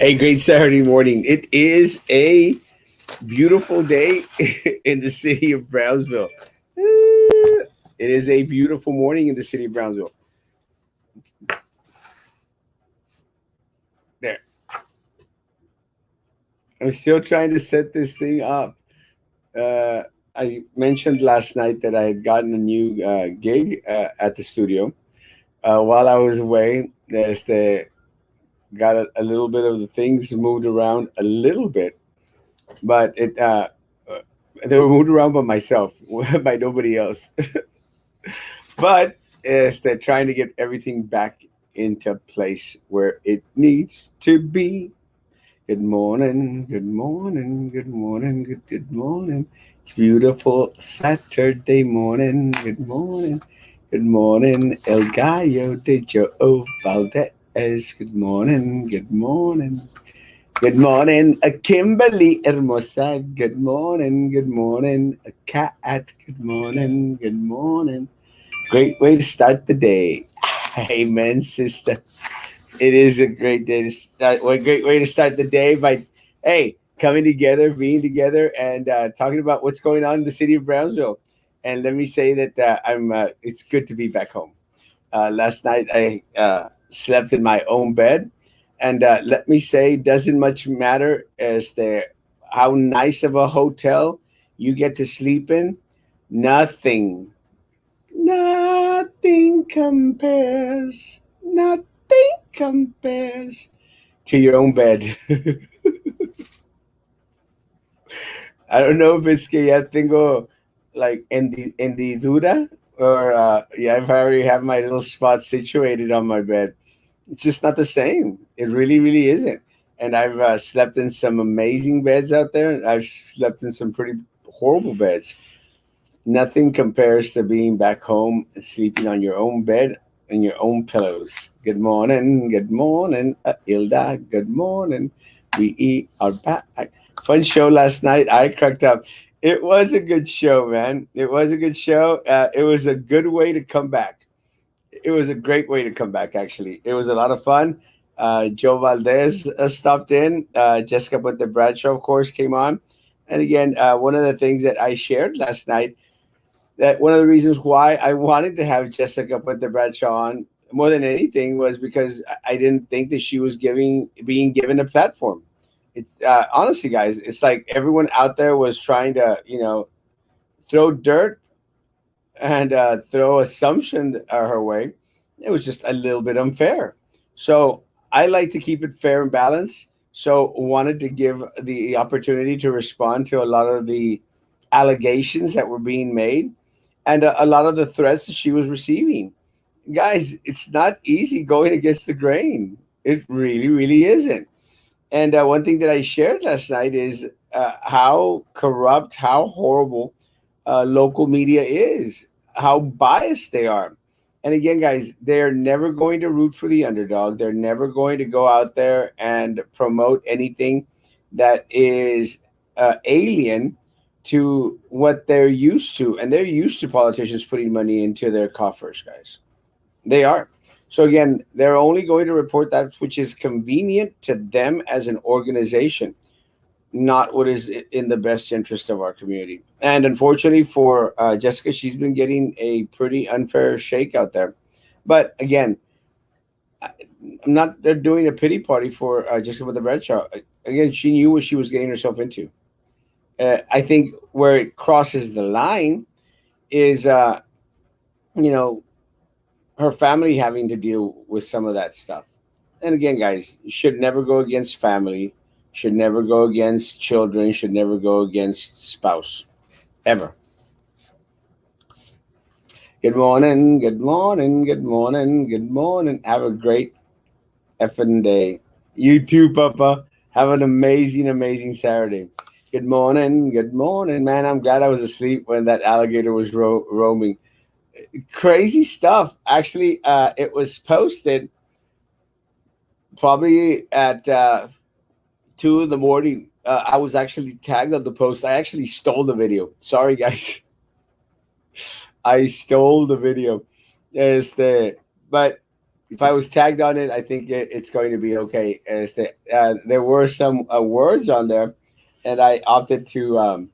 A great Saturday morning. It is a beautiful day in the city of Brownsville. It is a beautiful morning in the city of Brownsville. There. I'm still trying to set this thing up. Uh, I mentioned last night that I had gotten a new gig at the studio. While I was away, got a little bit of the things moved around a little bit, but uh, they were moved around by myself, by nobody else. But is they're trying to get everything back into place where it needs to be. Good morning, good morning, good morning, good morning. It's beautiful Saturday morning. Good morning, good morning, El Gallo de Joe Valdez. Good morning, good morning. Good morning, Kimberly Hermosa. Good morning, good morning, Cat. Good morning, good morning. Great way to start the day. Amen, sister. It is a great day to start. What a great way to start the day by, hey, coming together, being together, and talking about what's going on in the city of Brownsville. And let me say that I'm. It's good to be back home. Last night I slept in my own bed, and let me say, doesn't much matter as to how nice of a hotel you get to sleep in. Nothing Nothing compares. Nothing compares to your own bed. I don't know if es que ya tengo like hendidura or yeah, if I already have my little spot situated on my bed. It's just not the same. It really, really isn't. And I've slept in some amazing beds out there. And I've slept in some pretty horrible beds. Nothing compares to being back home and sleeping on your own bed and your own pillows. Good morning, Ilda. Good morning. We are back. Fun show last night. I cracked up. It was a good show, man. It was a good show. It was a good way to come back. It was a great way to come back, actually. It was a lot of fun. Joe Valdez stopped in. Jessica Puente Bradshaw, of course, came on. And again, one of the things that I shared last night, that one of the reasons why I wanted to have Jessica put the Bradshaw on more than anything was because I didn't think that she was being given a platform. It's honestly, guys, it's like everyone out there was trying to throw dirt and throw assumption her way. It was just a little bit unfair. So I like to keep it fair and balanced. So wanted to give the opportunity to respond to a lot of the allegations that were being made and a lot of the threats that she was receiving. Guys, it's not easy going against the grain. It really, really isn't. And one thing that I shared last night is how corrupt, how horrible local media is, how biased they are. And again, guys, they're never going to root for the underdog. They're never going to go out there and promote anything that is alien to what they're used to. And they're used to politicians putting money into their coffers, guys. They are. So again, they're only going to report that which is convenient to them as an organization, not what is in the best interest of our community. And unfortunately for Jessica, she's been getting a pretty unfair shake out there. But again, I'm not they're doing a pity party for Jessica with the Bradshaw. Again, she knew what she was getting herself into. I think where it crosses the line is, you know, her family having to deal with some of that stuff. And again, guys, you should never go against family, should never go against children, should never go against spouse, ever. Good morning, good morning, good morning, good morning. Have a great effing day. You too, Papa. Have an amazing, amazing Saturday. Good morning, man. I'm glad I was asleep when that alligator was roaming. Crazy stuff. Actually, it was posted probably at 2 in the morning. I was actually tagged on the post. I actually stole the video. Sorry, guys. I stole the video. But if I was tagged on it, I think it's going to be okay. There were some words on there, and I opted to,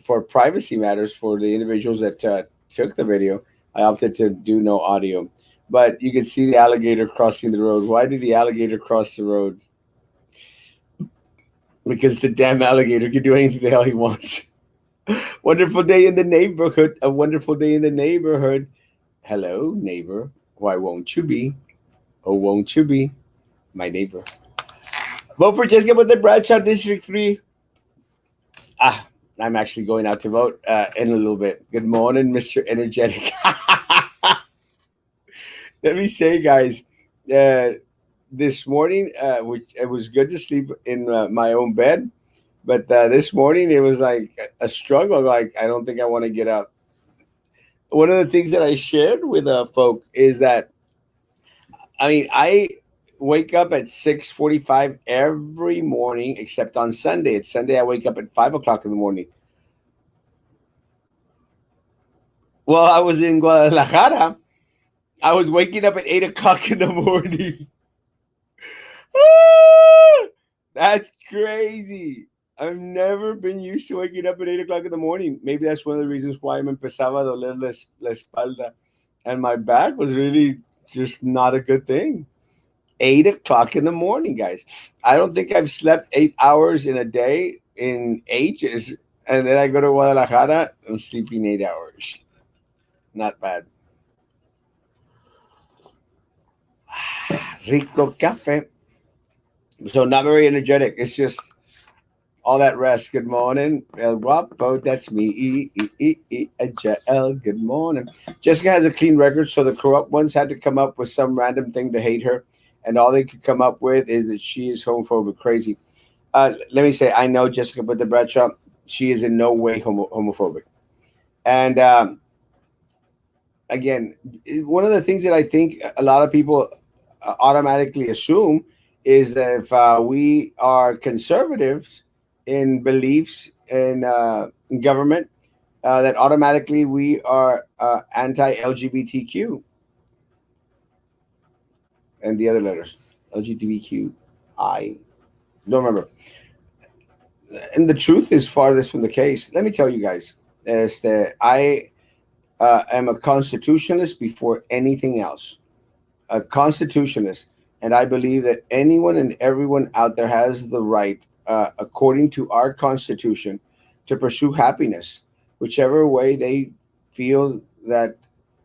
for privacy matters for the individuals that took the video, I opted to do no audio. But you can see the alligator crossing the road. Why did the alligator cross the road? Because the damn alligator can do anything the hell he wants. Wonderful day in the neighborhood. A wonderful day in the neighborhood. Hello, neighbor. Why won't you be? Oh, won't you be my neighbor? Vote for Jessica with the Bradshaw District 3. Ah, I'm actually going out to vote in a little bit. Good morning, Mr. Energetic. Let me say, guys, uh, this morning, which it was good to sleep in my own bed, but this morning it was like a struggle. Like, I don't think I want to get up. One of the things that I shared with folk is that, I mean, I wake up at 6:45 every morning, except on Sunday. It's Sunday. I wake up at 5 o'clock in the morning. Well, I was in Guadalajara. I was waking up at 8 o'clock in the morning. That's crazy. I've never been used to waking up at 8 o'clock in the morning. Maybe that's one of the reasons why me empezaba a doler la espalda. And my back was really just not a good thing. 8 o'clock in the morning, guys. I don't think I've slept 8 hours in a day in ages. And then I go to Guadalajara, I'm sleeping 8 hours. Not bad. Rico cafe. So not very energetic. It's just all that rest. Good morning, El Guapo. That's me. Jael. Good morning. Jessica has a clean record, so the corrupt ones had to come up with some random thing to hate her, and all they could come up with is that she is homophobic crazy. Let me say, I know Jessica but the Bradshaw. She is in no way homophobic. And again, one of the things that I think a lot of people automatically assume is that if we are conservatives in beliefs in government, that automatically we are anti-LGBTQ and the other letters. LGBTQI. Don't remember. And the truth is farthest from the case. Let me tell you guys, is that I am a constitutionalist before anything else. A constitutionalist, and I believe that anyone and everyone out there has the right, according to our Constitution, to pursue happiness, whichever way they feel that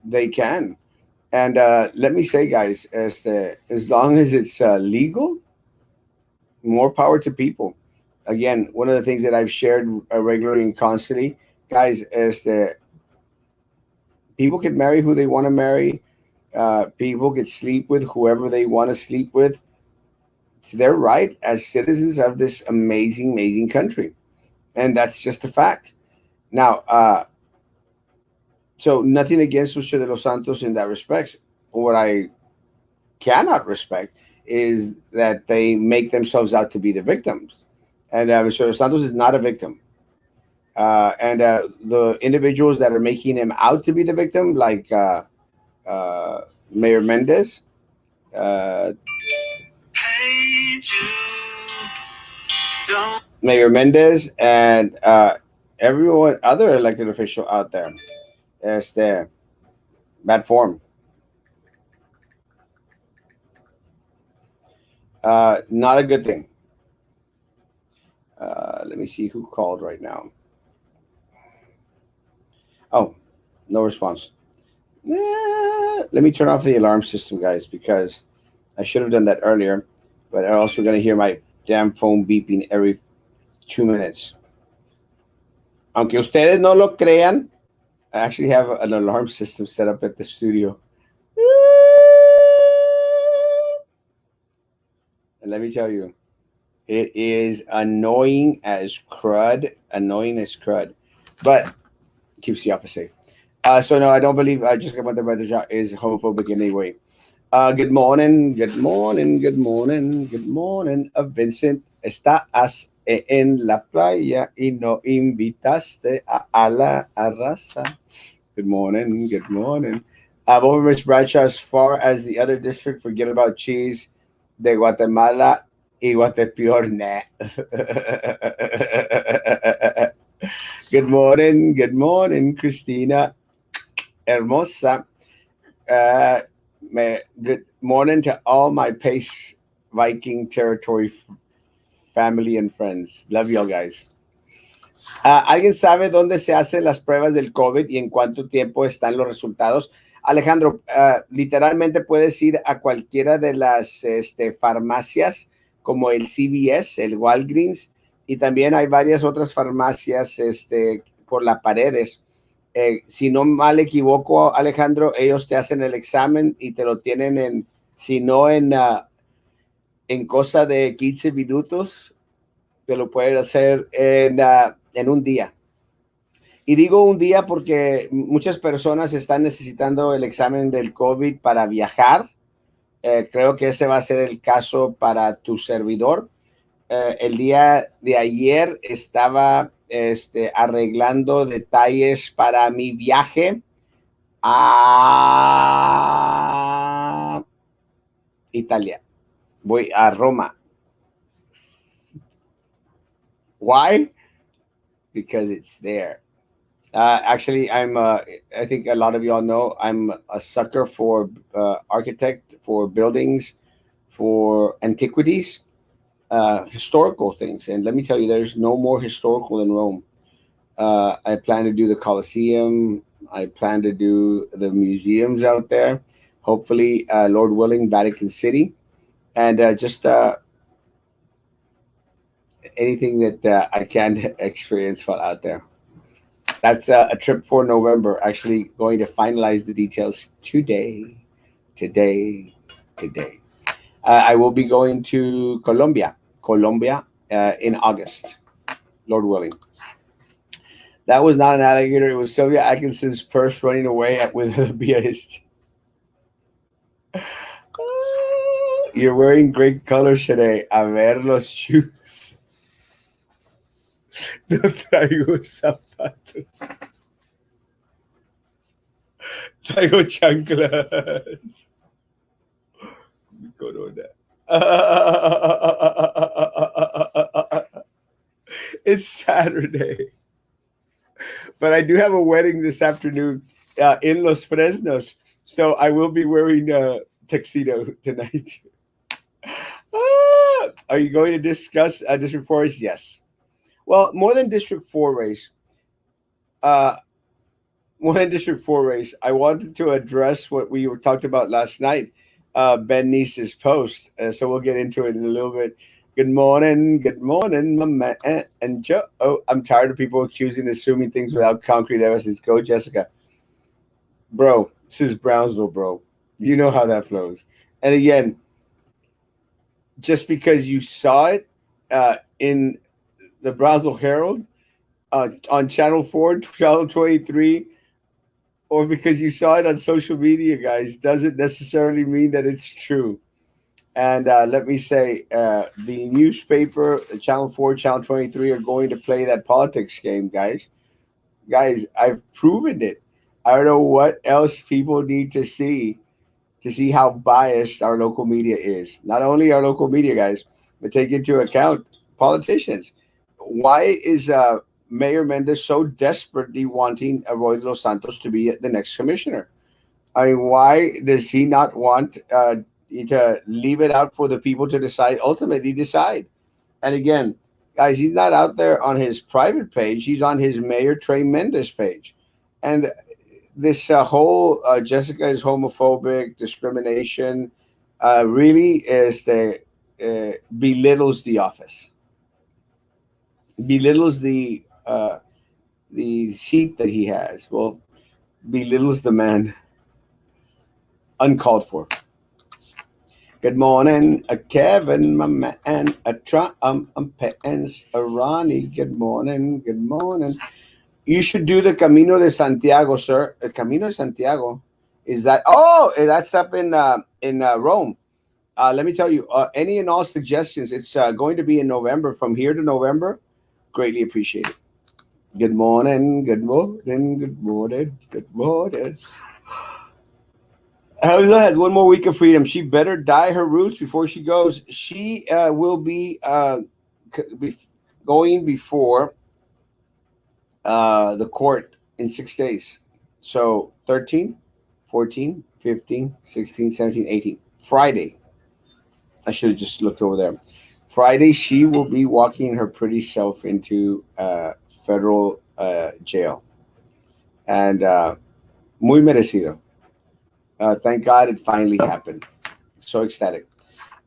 they can. And let me say, guys, as long as it's legal, more power to people. Again, one of the things that I've shared regularly and constantly, guys, is that people can marry who they want to marry. People can sleep with whoever they want to sleep with. It's their right as citizens of this amazing, amazing country, and that's just a fact. Now, so nothing against Mr. de los Santos in that respect. What I cannot respect is that they make themselves out to be the victims, and Mr. de los Santos is not a victim. And the individuals that are making him out to be the victim, like uh, Mayor Mendez, uh, Mayor Mendez, and everyone other elected official out there, is the bad form. Not a good thing. Let me see who called right now. Oh, no response. Let me turn off the alarm system, guys, because I should have done that earlier. But I'm also going to hear my damn phone beeping every 2 minutes. Aunque ustedes no lo crean, I actually have an alarm system set up at the studio. And let me tell you, it is annoying as crud. Annoying as crud. But keeps the office safe. So no, I don't believe Jessica Monteverde is homophobic in any way. Good morning, good morning, good morning, good morning. Vincent, estás en la playa y no invitaste a la raza. Good morning, good morning. Over Miss Bradshaw, as far as the other district, forget about cheese. De Guatemala y Guatepeor, nah. Good morning, Christina Hermosa. Uh, Good morning to all my Pace Viking territory family and friends. Love y'all guys. ¿Alguien sabe dónde se hacen las pruebas del COVID y en cuánto tiempo están los resultados? Alejandro, literalmente puedes ir a cualquiera de las farmacias como el CVS, el Walgreens, y también hay varias otras farmacias por las paredes. Si no mal equivoco, Alejandro, ellos te hacen el examen y te lo tienen si no en cosa de 15 minutos, te lo pueden hacer en un día. Y digo un día porque muchas personas están necesitando el examen del COVID para viajar. Creo que ese va a ser el caso para tu servidor. El día de ayer estaba arreglando detalles para mi viaje a Italia. Voy a Roma. Why? Because it's there. Actually, I think a lot of y'all know I'm a sucker for architect, for buildings, for antiquities, historical things. And let me tell you, there's no more historical than Rome. I plan to do the Colosseum. I plan to do the museums out there. Hopefully, Lord willing, Vatican City, and just anything that I can experience while out there. That's a trip for November. Actually, going to finalize the details today. Today, today. I will be going to Colombia, in August, Lord willing. That was not an alligator. It was Sylvia Atkinson's purse running away with a beast. You're wearing great colors today. A ver los shoes. No traigo zapatos. Traigo chanclas. Mi corona. It's Saturday. But I do have a wedding this afternoon in Los Fresnos. So I will be wearing a tuxedo tonight. Are you going to discuss District 4 race? Yes. Well, more than District 4 race, uh, I wanted to address what we were talked about last night, Ben Nice's post. So we'll get into it in a little bit. Good morning, my man. And Joe. Oh, I'm tired of people accusing, assuming things without concrete evidence. Go, Jessica. Bro, this is Brownsville, bro. You know how that flows. And again, just because you saw it in the Brownsville Herald, on Channel 4, Channel 23, or because you saw it on social media, guys, doesn't necessarily mean that it's true. And let me say, the newspaper, Channel 4, Channel 23 are going to play that politics game, guys. Guys, I've proven it. I don't know what else people need to see how biased our local media is. Not only our local media, guys, but take into account politicians. Why is Mayor Mendez so desperately wanting Roy de los Santos to be the next commissioner? I mean, why does he not want to leave it out for the people to decide, ultimately decide? And again, guys, he's not out there on his private page. He's on his Mayor Trey Mendez page. And this whole Jessica is homophobic, discrimination, really belittles the office, belittles the seat that he has. Well, belittles the man, uncalled for. Good morning, Kevin, my man, a Pence, a Ronnie. Good morning, good morning. You should do the Camino de Santiago, sir. El Camino de Santiago is that? Oh, that's up in Rome. Let me tell you, any and all suggestions. It's going to be in November. From here to November, greatly appreciate it. Good morning, good morning, good morning, good morning. Hausa has one more week of freedom. She better dye her roots before she goes. She will be, be going before the court in 6 days. So 13, 14, 15, 16, 17, 18. Friday. I should have just looked over there. Friday, she will be walking her pretty self into federal jail. And muy merecido. Thank God it finally happened. So ecstatic.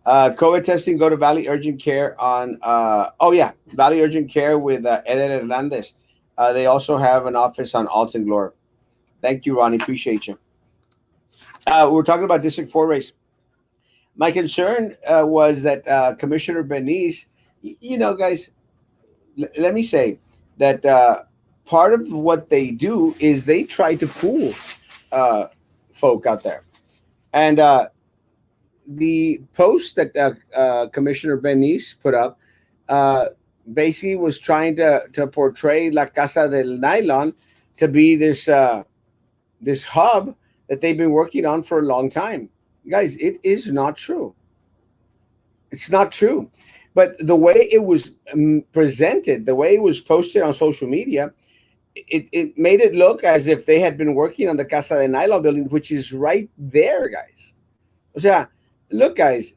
COVID testing, go to Valley Urgent Care on, oh yeah, Valley Urgent Care with Eder Hernandez. They also have an office on Alton Glore. Thank you, Ronnie. Appreciate you. We're talking about District 4 race. My concern was that Commissioner Benice, guys, let me say that part of what they do is they try to fool uh, folk out there. And the post that Commissioner Benice put up uh, basically was trying to portray La Casa del Nylon to be this hub that they've been working on for a long time. Guys, it is not true. It's not true. But the way it was presented, the way it was posted on social media, it made it look as if they had been working on the Casa de Nylon building, which is right there, guys. O sea, look, guys,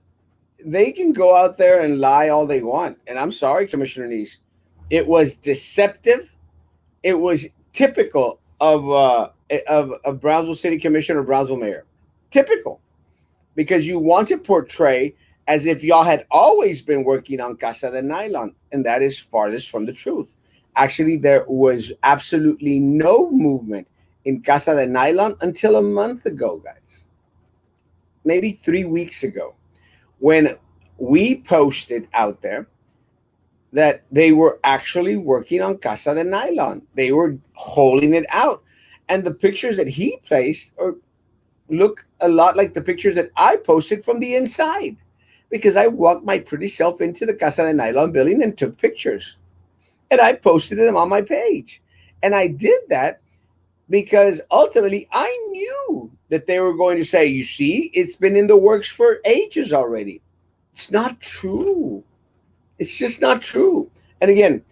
they can go out there and lie all they want. And I'm sorry, Commissioner Nice. It was deceptive. It was typical of Brownsville City Commissioner or Brownsville Mayor. Typical. Because you want to portray as if y'all had always been working on Casa de Nylon, and that is farthest from the truth. Actually, there was absolutely no movement in Casa de Nylon until a month ago, guys. Maybe 3 weeks ago, when we posted out there that they were actually working on Casa de Nylon. They were holding it out. And the pictures that he placed look a lot like the pictures that I posted from the inside because I walked my pretty self into the Casa de Nylon building and took pictures. And I posted them on my page. And I did that because ultimately I knew that they were going to say, you see, it's been in the works for ages already. It's not true. It's just not true. And again,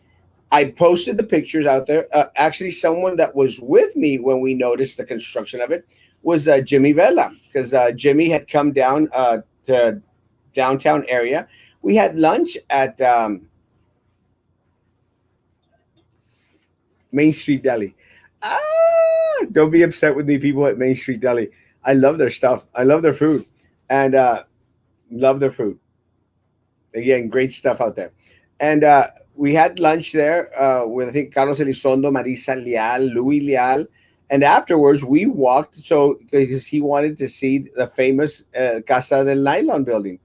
I posted the pictures out there. Actually, someone that was with me when we noticed the construction of it was Jimmy Vela, because Jimmy had come down to downtown area. We had lunch at Main Street Deli. Don't be upset with me, people at Main Street Deli. I love their stuff. I love their food, and love their food. Again, great stuff out there. And we had lunch there with I think Carlos Elizondo, Marisa Leal, Louis Leal, and afterwards we walked. So because he wanted to see the famous Casa del Nylon building,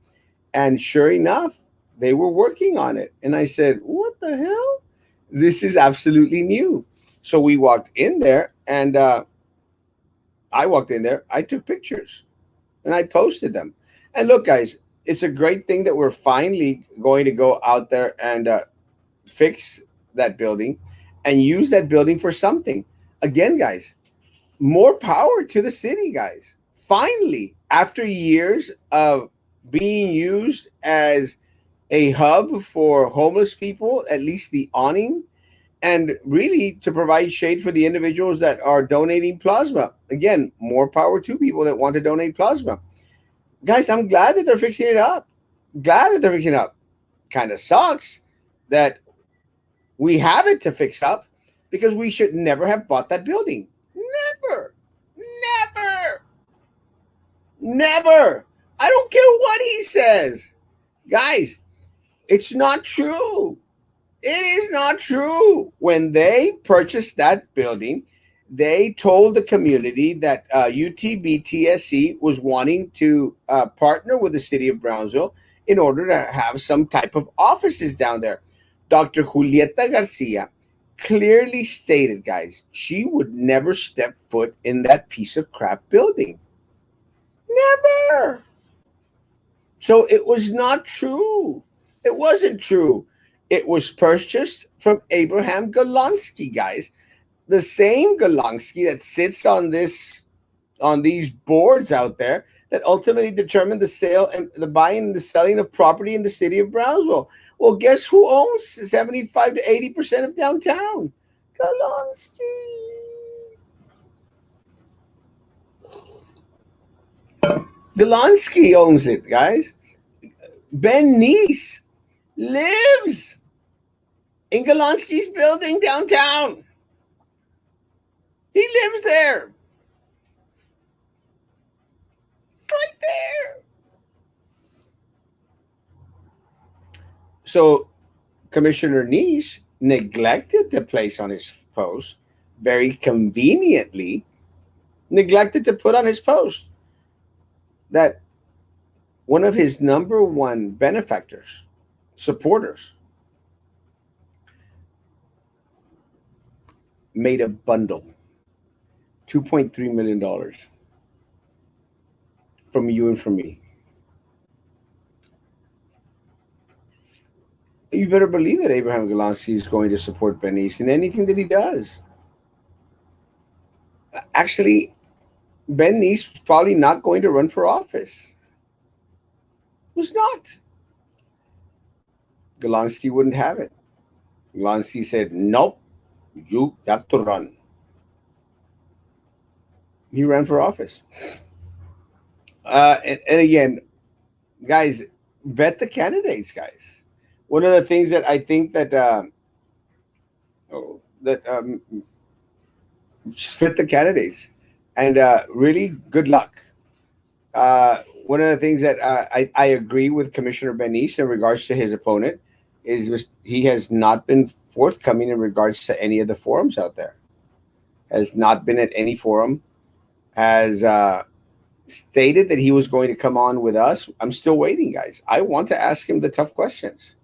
and sure enough, they were working on it. And I said, "What the hell? This is absolutely new." So we walked in there, and I walked in there. I took pictures and I posted them. And look, guys, it's a great thing that we're finally going to go out there and fix that building and use that building for something. Again, guys, more power to the city, guys. Finally, after years of being used as a hub for homeless people, at least the awning, and really to provide shade for the individuals that are donating plasma. Again, more power to people that want to donate plasma. Guys, I'm glad that they're fixing it up. Glad that they're fixing it up. Kind of sucks that we have it to fix up because we should never have bought that building. Never. Never. Never. I don't care what he says. Guys, it's not true. It is not true. When they purchased that building, they told the community that UTBTSC was wanting to partner with the city of Brownsville in order to have some type of offices down there. Dr. Julieta Garcia clearly stated, guys, she would never step foot in that piece of crap building. Never. So it was not true. It wasn't true. It was purchased from Abraham Golonsky, guys. The same Golonsky that sits on this on these boards out there that ultimately determine the sale and the buying and the selling of property in the city of Brownsville. Well, guess who owns 75 to 80% of downtown? Galonsky. Galonsky owns it, guys. Ben Nice lives in Galonsky's building downtown. He lives there, right there. So Commissioner Nice neglected to place on his post, very conveniently, neglected to put on his post that one of his number one benefactors, supporters, made a bundle, $2.3 million from you and from me. You better believe that Abraham Galansky is going to support Bernice in anything that he does. Actually, Bernice was probably not going to run for office. Was not. Galansky wouldn't have it. Galansky said, "Nope, you have to run." He ran for office. And again, guys, vet the candidates, guys. One of the things that I think that oh, that just fit the candidates, and really good luck. One of the things that I agree with Commissioner Benice in regards to his opponent is he has not been forthcoming in regards to any of the forums out there. Has not been at any forum. Has stated that he was going to come on with us. I'm still waiting, guys. I want to ask him the tough questions.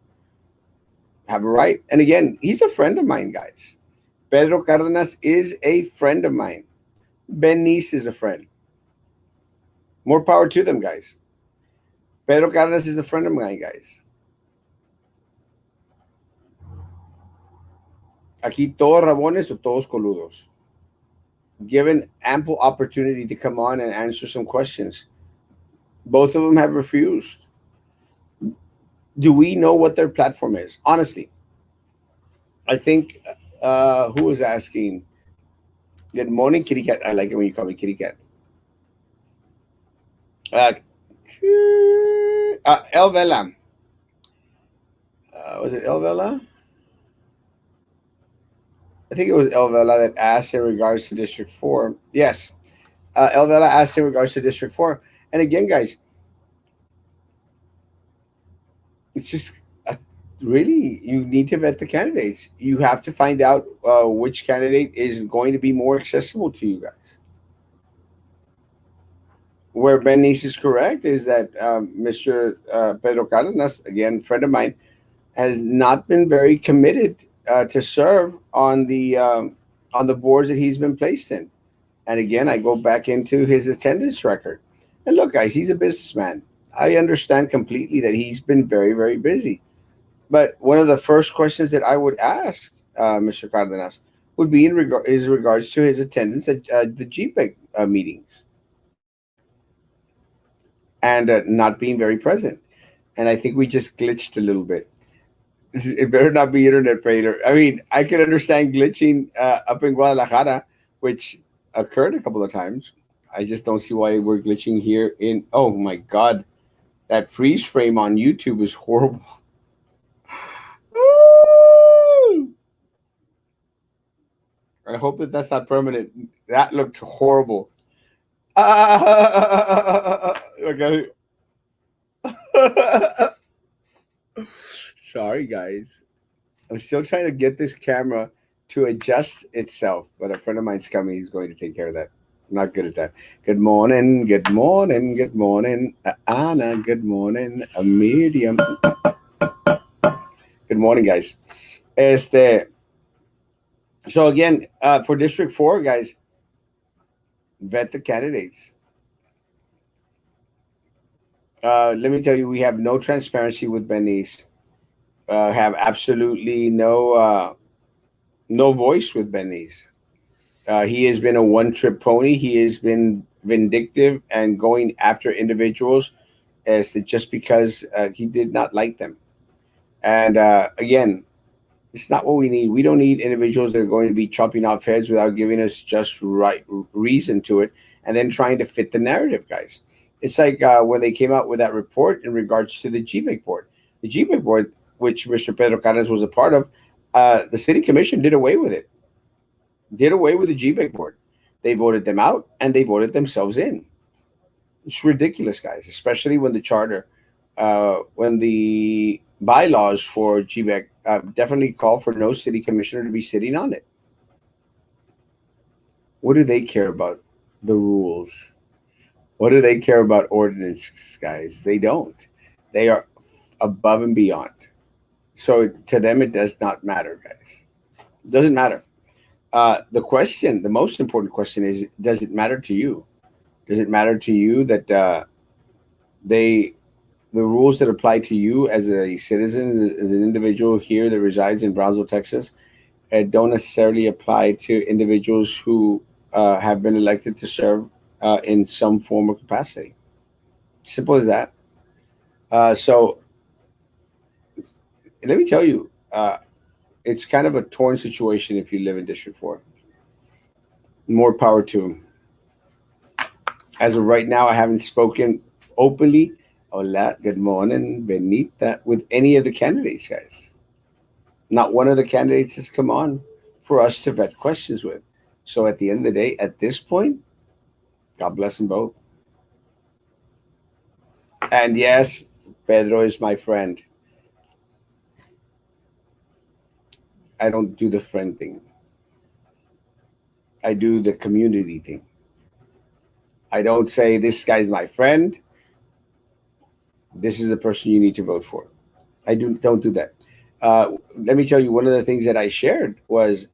Have a right. And again, he's a friend of mine, guys. Pedro Cardenas is a friend of mine. Benice is a friend. More power to them, guys. Pedro Cardenas is a friend of mine, guys. Aquí todos rabones o todos coludos. Given ample opportunity to come on and answer some questions. Both of them have refused. Do we know what their platform is? Honestly, I think who was asking? Good morning, Kitty Cat. I like it when you call me Kitty Cat. Uh, El Vela. Was it El Vela? I think it was El Vela that asked in regards to District 4. Yes. El Vela asked in regards to District 4. And again, guys, it's just really, you need to vet the candidates. You have to find out which candidate is going to be more accessible to you guys. Where Ben Nice is correct is that Mr. Pedro Cardenas, again, friend of mine, has not been very committed to serve on the boards that he's been placed in. And again, I go back into his attendance record. And look, guys, he's a businessman. I understand completely that he's been very, very busy. But one of the first questions that I would ask Mr. Cardenas would be in regards to his attendance at the GPEG meetings and not being very present. And I think we just glitched a little bit. It better not be internet failure. I mean, I can understand glitching up in Guadalajara, which occurred a couple of times. I just don't see why we're glitching here in. Oh my God, that freeze frame on YouTube is horrible. I hope that that's not permanent. That looked horrible. Okay. Sorry, guys. I'm still trying to get this camera to adjust itself, but a friend of mine's coming. He's going to take care of that. I'm not good at that. Good morning. Good morning. Good morning. Anna. Good morning. Miriam. Good morning, guys. So again, for District 4, guys, vet the candidates. Let me tell you, we have no transparency with Benice. Have absolutely no voice with Benice. He has been a one-trick pony. He has been vindictive and going after individuals as to just because he did not like them. And again, it's not what we need. We don't need individuals that are going to be chopping off heads without giving us just right reason to it, and then trying to fit the narrative, guys. It's like when they came out with that report in regards to the GBEC board. The GBEC board, which Mr. Pedro Caras was a part of, the city commission did away with it. Did away with the GBEC board. They voted them out, and they voted themselves in. It's ridiculous, guys. Especially when the charter, when the bylaws for GBEC definitely call for no city commissioner to be sitting on it. What do they care about the rules? What do they care about ordinances, guys? They don't. They are above and beyond. So to them, it does not matter, guys. It doesn't matter. The question, the most important question is, does it matter to you? Does it matter to you that they, the rules that apply to you as a citizen, as an individual here that resides in Brownsville, Texas, don't necessarily apply to individuals who have been elected to serve in some form or capacity? Simple as that. So let me tell you, it's kind of a torn situation if you live in District 4. More power to them. As of right now, I haven't spoken openly, hola, good morning, Benita, with any of the candidates, guys. Not one of the candidates has come on for us to vet questions with. So at the end of the day, at this point, God bless them both. And yes, Pedro is my friend. I don't do the friend thing. I do the community thing. I don't say this guy's my friend. This is the person you need to vote for. I don't do that. Let me tell you, one of the things that I shared was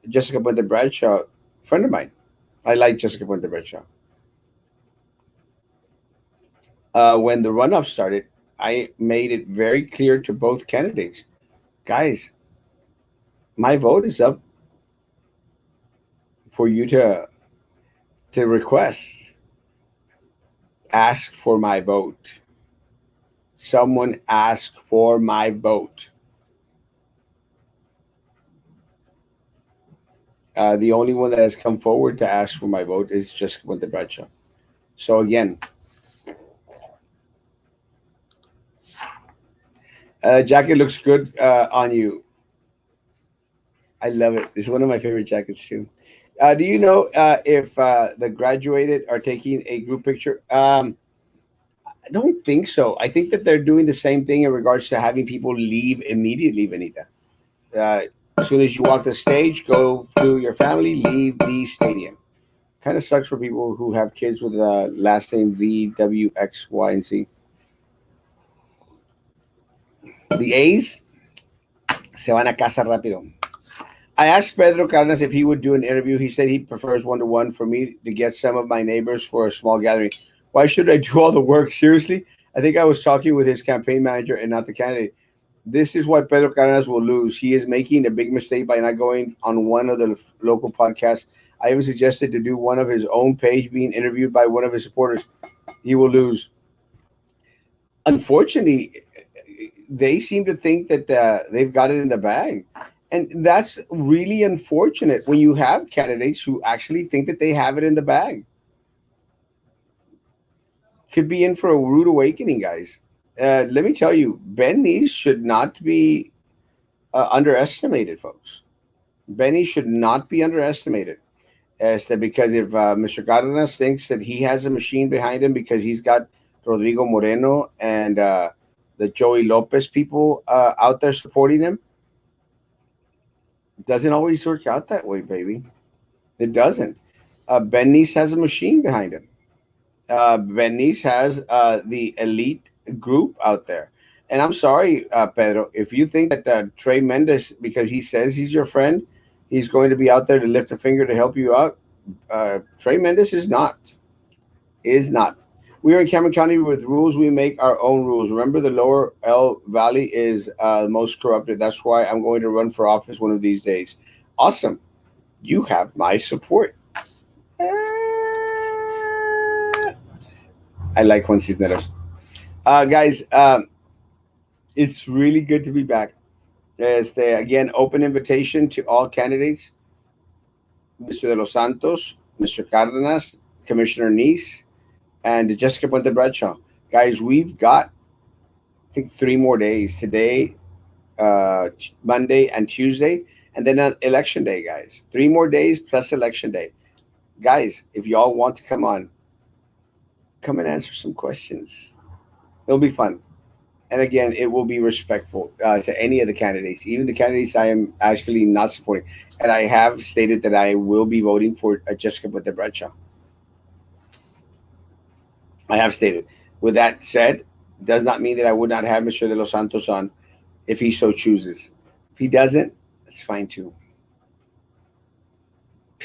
Jessica Puente Bradshaw, friend of mine. I like Jessica Puente Bradshaw. When the runoff started, I made it very clear to both candidates, guys, my vote is up for you to request, ask for my vote. Someone ask for my vote. The only one that has come forward to ask for my vote is Jessica Puente Bradshaw. So again, jacket looks good on you. I love it. It's one of my favorite jackets too. Do you know if the graduated are taking a group picture? I don't think so. I think that they're doing the same thing in regards to having people leave immediately, Benita. Uh, as soon as you walk the stage, go to your family, leave the stadium. Kind of sucks for people who have kids with the last name V, W, X, Y, and Z. The A's se van a casa rápido. I asked Pedro Cardenas if he would do an interview. He said he prefers one-to-one for me to get some of my neighbors for a small gathering. Why should I do all the work? Seriously? I think I was talking with his campaign manager and not the candidate. This is why Pedro Cardenas will lose. He is making a big mistake by not going on one of the local podcasts. I even suggested to do one of his own page being interviewed by one of his supporters. He will lose. Unfortunately, they seem to think that they've got it in the bag. And that's really unfortunate when you have candidates who actually think that they have it in the bag. Could be in for a rude awakening, guys. Let me tell you, Benny should not be underestimated, folks. Benny should not be underestimated. As that because if Mr. Cardenas thinks that he has a machine behind him because he's got Rodrigo Moreno and the Joey Lopez people out there supporting him, it doesn't always work out that way, baby. It doesn't. Benny's has a machine behind him. Benny's has the elite group out there. And I'm sorry, Pedro, if you think that Trey Mendez, because he says he's your friend, he's going to be out there to lift a finger to help you out. Trey Mendez is not. Is not. We are in Cameron County with rules. We make our own rules. Remember, the lower L Valley is the most corrupted. That's why I'm going to run for office one of these days. Awesome. You have my support. I like Juan Cisneros. Guys, it's really good to be back. Again, open invitation to all candidates: Mr. De Los Santos, Mr. Cardenas, Commissioner Nice, and Jessica Puente Bradshaw. Guys, we've got, I think, 3 more days today, Monday, and Tuesday, and then on election day, guys. 3 more days plus election day. Guys, if y'all want to come on, come and answer some questions. It'll be fun. And again, it will be respectful to any of the candidates, even the candidates I am actually not supporting. And I have stated that I will be voting for Jessica Puente Bradshaw. I have stated. With that said, does not mean that I would not have Mr. De Los Santos on if he so chooses. If he doesn't, it's fine too.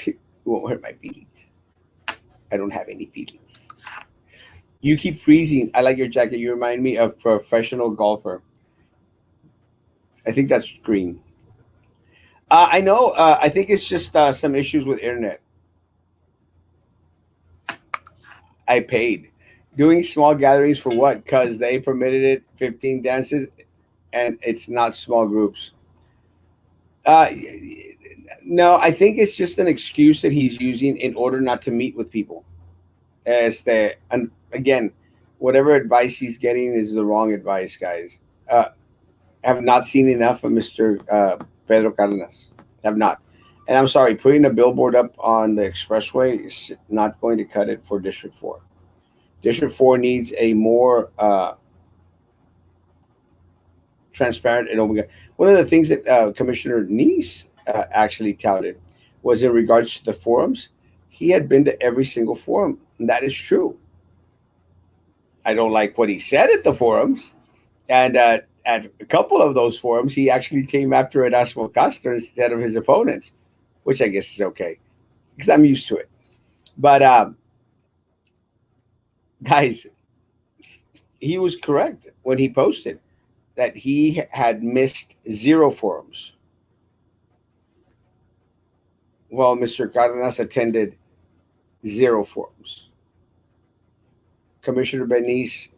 It won't hurt my feelings. I don't have any feelings. You keep freezing. I like your jacket. You remind me of a professional golfer. I think that's green. I know. I think it's just some issues with internet. I paid. Doing small gatherings for what? Because they permitted it 15 dances and it's not small groups. Uh, no, I think it's just an excuse that he's using in order not to meet with people. And again, whatever advice he's getting is the wrong advice, guys. Have not seen enough of Mr. Pedro Cardenas. Have not. And I'm sorry, putting a billboard up on the expressway is not going to cut it for District 4. District 4 needs a more transparent and open. One of the things that Commissioner Nice actually touted was in regards to the forums. He had been to every single forum, and that is true. I don't like what he said at the forums, and at a couple of those forums, he actually came after Erasmo Castro instead of his opponents, which I guess is okay because I'm used to it. But guys, he was correct when he posted that he had missed 0 forums, while Mr. Cardenas attended 0 forums. Commissioner Benice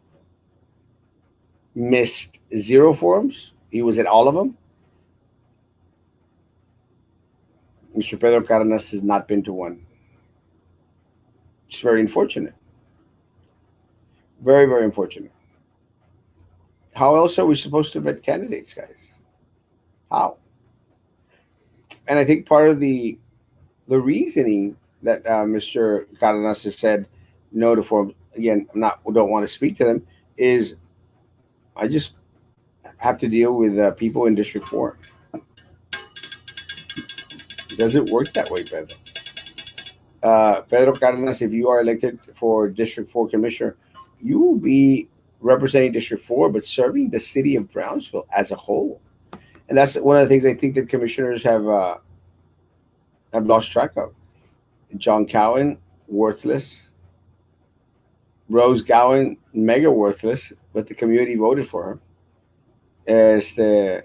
missed 0 forums. He was at all of them. Mr. Pedro Cardenas has not been to one. It's very unfortunate. Very, very unfortunate. How else are we supposed to vet candidates, guys? How? And I think part of the reasoning that Mr. Cardenas has said no to forums, again, don't want to speak to them, is I just have to deal with people in District 4. Does it work that way, Pedro? Pedro Cardenas, if you are elected for District 4 Commissioner, you will be representing District 4, but serving the city of Brownsville as a whole. And that's one of the things I think that commissioners have lost track of. John Cowan, worthless. Rose Gowan, mega worthless, but the community voted for her.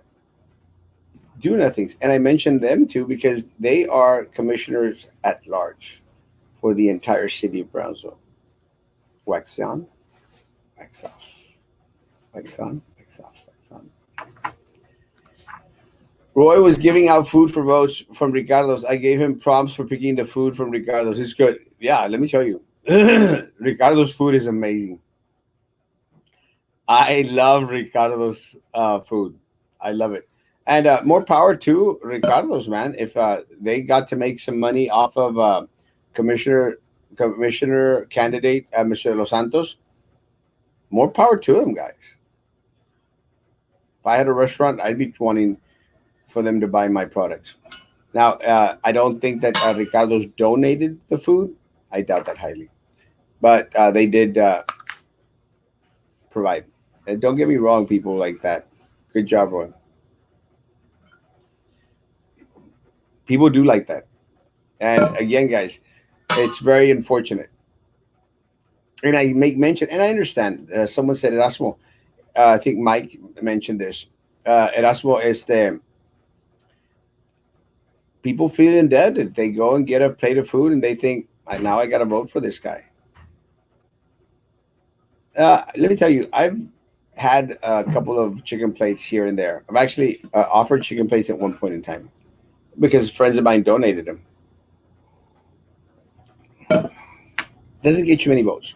Do nothings. And I mentioned them too because they are commissioners at large for the entire city of Brownsville. Wax on, wax off. Wax on, wax off, wax on. Roy was giving out food for votes from Ricardo's. I gave him prompts for picking the food from Ricardo's. It's good. Yeah, let me tell you. Ricardo's food is amazing. I love Ricardo's food. I love it. And more power to Ricardo's, man. If they got to make some money off of commissioner candidate Mr. Los Santos, more power to them, guys. If I had a restaurant, I'd be wanting for them to buy my products. Now, I don't think that Ricardo's donated the food. I doubt that highly. But they did provide. And don't get me wrong, people like that. Good job, Roy. People do like that. And again, guys, it's very unfortunate. And I make mention, and I understand. Someone said Erasmo. I think Mike mentioned this. Erasmo is the people feel indebted. They go and get a plate of food, and they think, now I got to vote for this guy. Let me tell you, I've had a couple of chicken plates here and there. I've actually offered chicken plates at one point in time because friends of mine donated them. Doesn't get you many votes.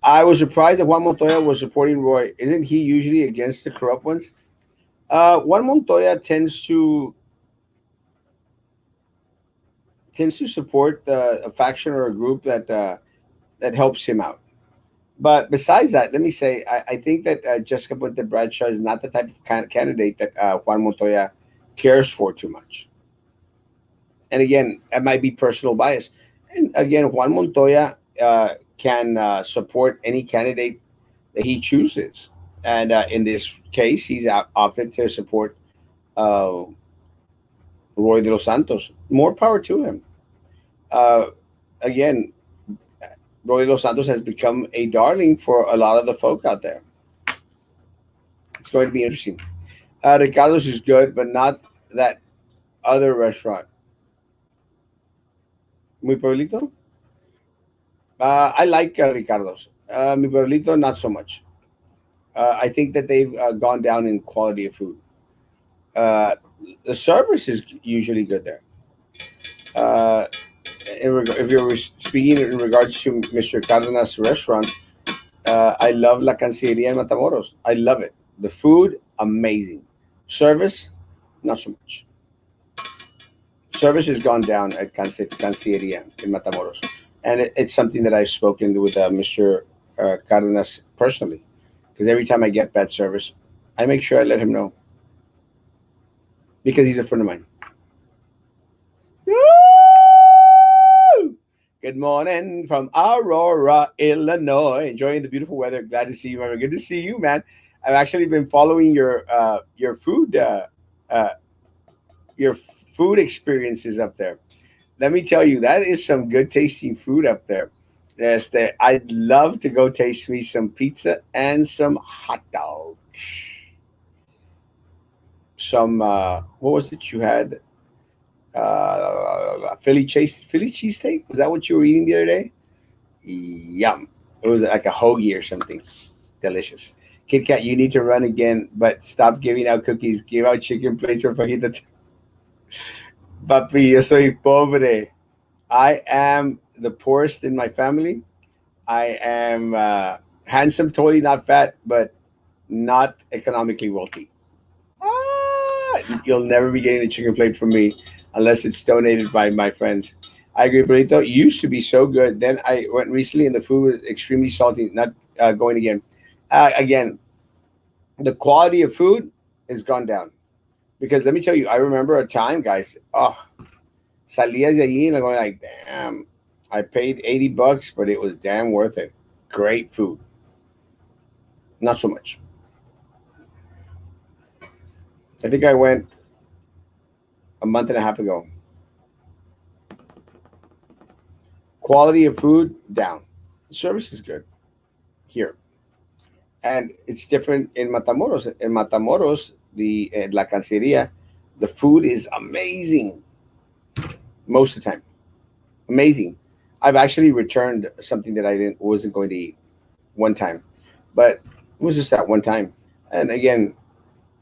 I was surprised that Juan Montoya was supporting Roy. Isn't he usually against the corrupt ones? Juan Montoya tends to support a faction or a group that helps him out. But besides that, let me say I think that Jessica Puente Bradshaw is not the type of candidate that Juan Montoya cares for too much. And again, that might be personal bias. And again, Juan Montoya can support any candidate that he chooses. And in this case, he's opted to support uh, Roy de los Santos. More power to him. Uh, Again, Roy de los Santos has become a darling for a lot of the folk out there. It's going to be interesting. Ricardo's is good, but not that other restaurant. Mi Pueblito? I like Ricardo's. Mi Pueblito, not so much. I think that they've gone down in quality of food. Uh, the service is usually good there. Uh, if you're speaking in regards to Mr. Cardenas restaurant, I love La Cancilleria in Matamoros. I love it. The food, amazing. Service, not so much. Service has gone down at Cancilleria in Matamoros. And it's something that I've spoken with Mr. Cardenas personally. Because every time I get bad service, I make sure I let him know because he's a friend of mine. Woo! Good morning from Aurora, Illinois. Enjoying the beautiful weather. Glad to see you, man. Good to see you, man. I've actually been following uh, your food experiences up there. Let me tell you, that is some good tasting food up there. Yes, I'd love to go taste me some pizza and some hot dog. Some what was it you had? Philly cheesesteak. Was that what you were eating the other day? Yum. It was like a hoagie or something. Delicious. Kit Kat, you need to run again, but stop giving out cookies. Give out chicken plates or fajita. Papi, yo soy pobre. I am the poorest in my family. I am handsome, totally not fat, but not economically wealthy. You'll never be getting a chicken plate from me unless it's donated by my friends. I agree, burrito used to be so good. Then I went recently, and the food was extremely salty. Not going again. Again, the quality of food has gone down because let me tell you, I remember a time, guys. Oh, salías de allí and I'm going like, damn, I paid $80, but it was damn worth it. Great food. Not so much. I think I went a month and a half ago. Quality of food down. Service is good here, and it's different in Matamoros. In Matamoros, the La Canceria, the food is amazing most of the time. Amazing. I've actually returned something that I didn't wasn't going to eat one time, but it was just that one time. And again,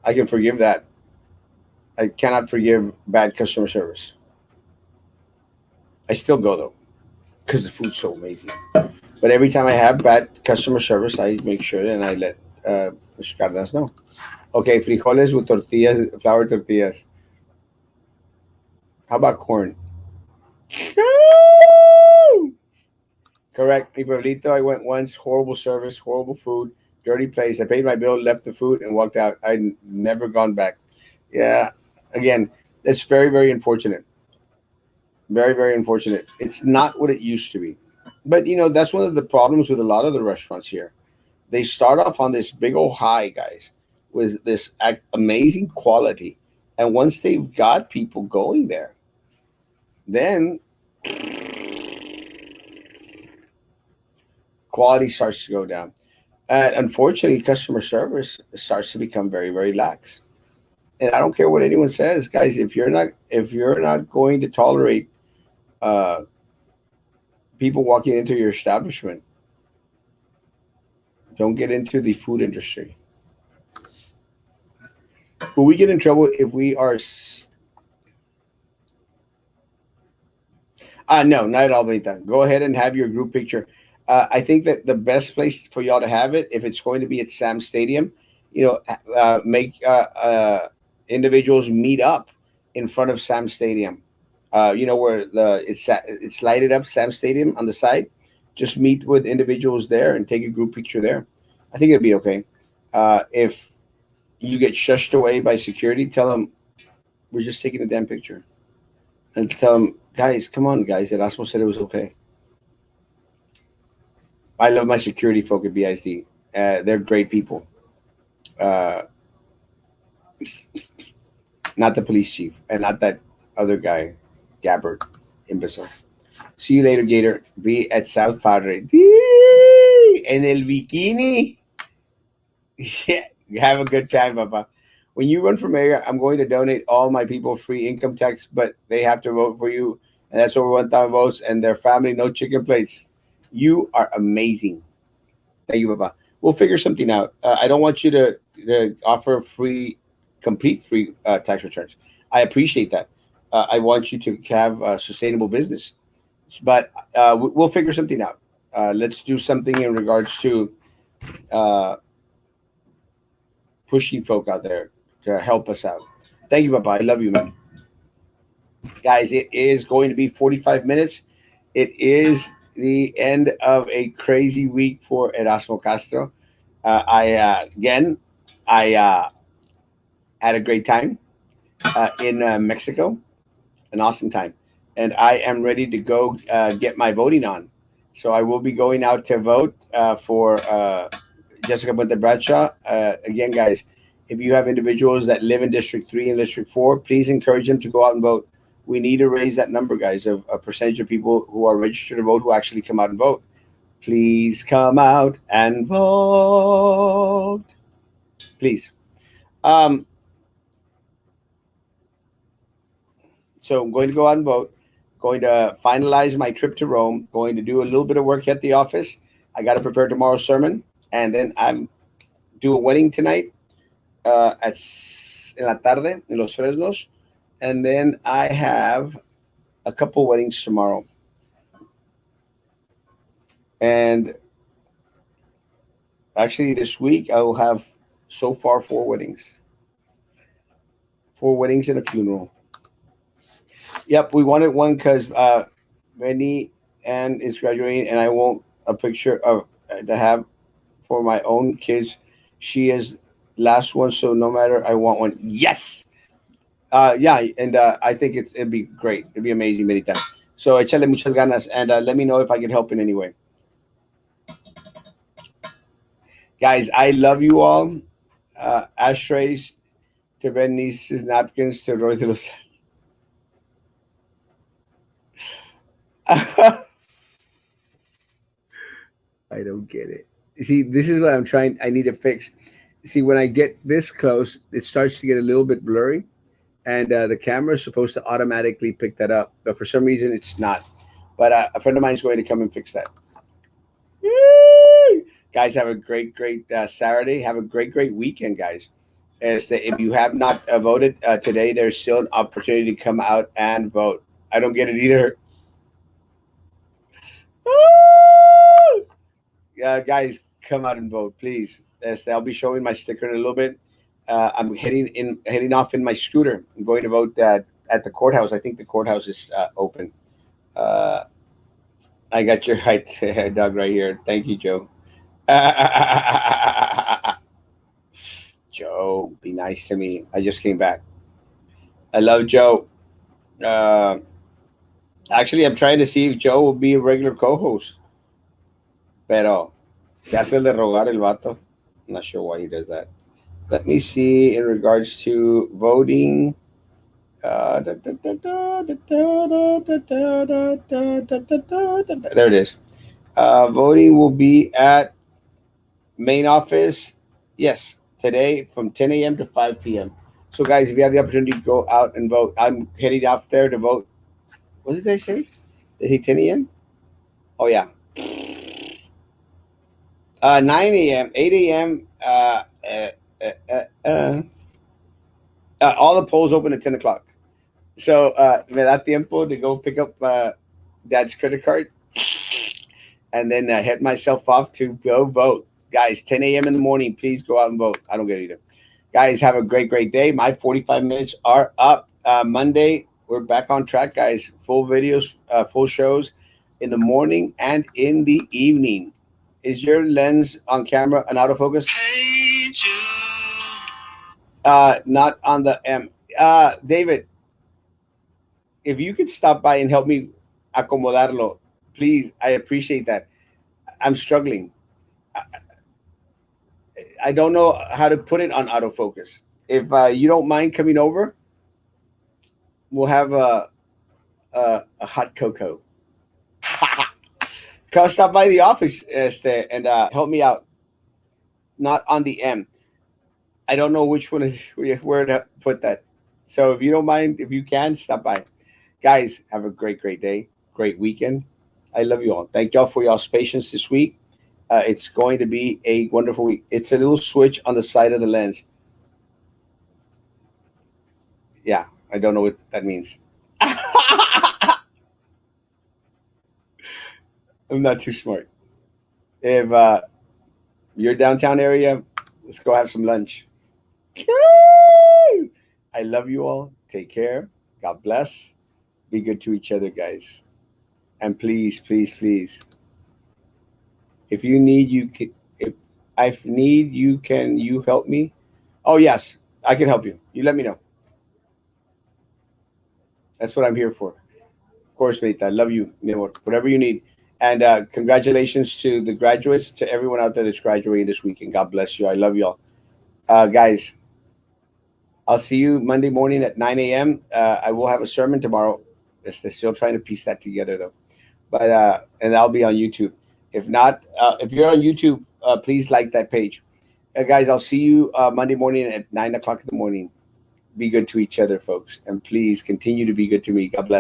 I can forgive that. I cannot forgive bad customer service. I still go though because the food's so amazing. But every time I have bad customer service, I make sure and I let Mr. Cardenas know. Okay, frijoles with tortillas, flour tortillas. How about corn? Correct. Mi pueblito, I went once. Horrible service, horrible food, dirty place. I paid my bill, left the food, and walked out. Never gone back. Yeah, again, that's very, very unfortunate. Very, very unfortunate. It's not what it used to be. But that's one of the problems with a lot of the restaurants here. They start off on this big old high, guys, with this amazing quality, and once they've got people going there, then quality starts to go down. And unfortunately, customer service starts to become very, very lax. And I don't care what anyone says, guys. If you're not going to tolerate uh, people walking into your establishment. Don't get into the food industry. Will we get in trouble if we are? No, not at all, Benita. Go ahead and have your group picture. I think that the best place for y'all to have it, if it's going to be at Sam Stadium, make individuals meet up in front of Sam Stadium. Where it's lighted up Sam Stadium on the side. Just meet with individuals there and take a group picture there. I think it'd be okay. If you get shushed away by security, tell them we're just taking a damn picture, and tell them, guys, come on, guys. Erasmo said it was okay. I love my security folk at BIC. They're great people. Uh, Not the police chief, and not that other guy, Gabbard, imbecile. See you later, Gator. Be at South Padre. En el bikini. Yeah, have a good time, Papa. When you run for mayor, I'm going to donate all my people free income tax, but they have to vote for you, and that's over 1,000 votes, and their family no chicken plates. You are amazing. Thank you, Papa. We'll figure something out. I don't want you to offer complete free tax returns. I appreciate that. I want you to have a sustainable business, but we'll figure something out. Let's do something in regards to uh, pushing folk out there to help us out. Thank you, Papa. I love you, man. Guys, it is going to be 45 minutes. It is the end of a crazy week for Erasmo Castro. Again, I had a great time in Mexico, an awesome time, and I am ready to go get my voting on. So I will be going out to vote for Jessica Puente Bradshaw. Again, guys, if you have individuals that live in District 3 and District 4, please encourage them to go out and vote. We need to raise that number, guys, of a percentage of people who are registered to vote who actually come out and vote. Please come out and vote. Please. Um, so I'm going to go out and vote. Going to finalize my trip to Rome. Going to do a little bit of work at the office. I got to prepare tomorrow's sermon, and then I'm do a wedding tonight en la tarde in Los Fresnos, and then I have a couple weddings tomorrow, and actually this week I will have so far four weddings and a funeral. Yep, we wanted one because Benny Ann is graduating, and I want a picture of to have for my own kids. She is last one, so no matter, I want one. Yes, yeah, and I think it'd be great. It'd be amazing, Benita. So échale muchas ganas, and let me know if I can help in any way, guys. I love you all. Ashtrays to Benice's napkins to Roy de los. I don't get it. See, this is what I'm trying. I need to fix. See, when I get this close, it starts to get a little bit blurry, and the camera is supposed to automatically pick that up, but for some reason it's not. But a friend of mine is going to come and fix that. Yay! Guys, have a great Saturday. Have a great weekend, guys. If you have not voted today, there's still an opportunity to come out and vote. I don't get it either. Guys, come out and vote, please. I'll be showing my sticker in a little bit. I'm heading off in my scooter. I'm going to vote at the courthouse. I think the courthouse is open. Uh, I got your right dog right here. Thank you, Joe. Joe, be nice to me. I just came back. I love Joe. Uh, Actually, I'm trying to see if Joe will be a regular co-host. Pero se hace el de rogar el vato. I'm not sure why he does that. Let me see in regards to voting. There it is. Voting will be at main office. Yes, today from 10 a.m. to 5 p.m. So, guys, if you have the opportunity to go out and vote, I'm heading out there to vote. What did I say? Did he 10 a.m.? Oh yeah, 9 a.m., 8 a.m. All the polls open at 10 o'clock. So me da tiempo to go pick up Dad's credit card, and then head myself off to go vote. Guys, 10 a.m. in the morning, please go out and vote. I don't get it either. Guys, have a great day. My 45 minutes are up. Monday, we're back on track, guys. Full videos, full shows in the morning and in the evening. Is your lens on camera an autofocus? Hey, not on the M. David, if you could stop by and help me acomodarlo, please. I appreciate that. I'm struggling. I, I don't know how to put it on autofocus. If you don't mind coming over, we'll have a hot cocoa. Come stop by the office, and help me out. Not on the M. I don't know which one is where to put that. So if you don't mind, if you can, stop by. Guys, have a great day, great weekend. I love you all. Thank y'all for y'all's patience this week. It's going to be a wonderful week. It's a little switch on the side of the lens. Yeah, I don't know what that means. I'm not too smart. If you're downtown area, let's go have some lunch. I love you all. Take care. God bless. Be good to each other, guys. And please, if you need, you can. If I need, you can. You help me. Oh yes, I can help you. You let me know. That's what I'm here for. Of course, Rita. I love you, mi amor. Whatever you need. And congratulations to the graduates, to everyone out there that's graduating this weekend. God bless you. I love y'all. Guys, I'll see you Monday morning at 9 a.m. I will have a sermon tomorrow. They're still trying to piece that together, though. But and I'll be on YouTube. If not, if you're on YouTube, please like that page. Guys, I'll see you Monday morning at 9 o'clock in the morning. Be good to each other, folks. And please continue to be good to me. God bless.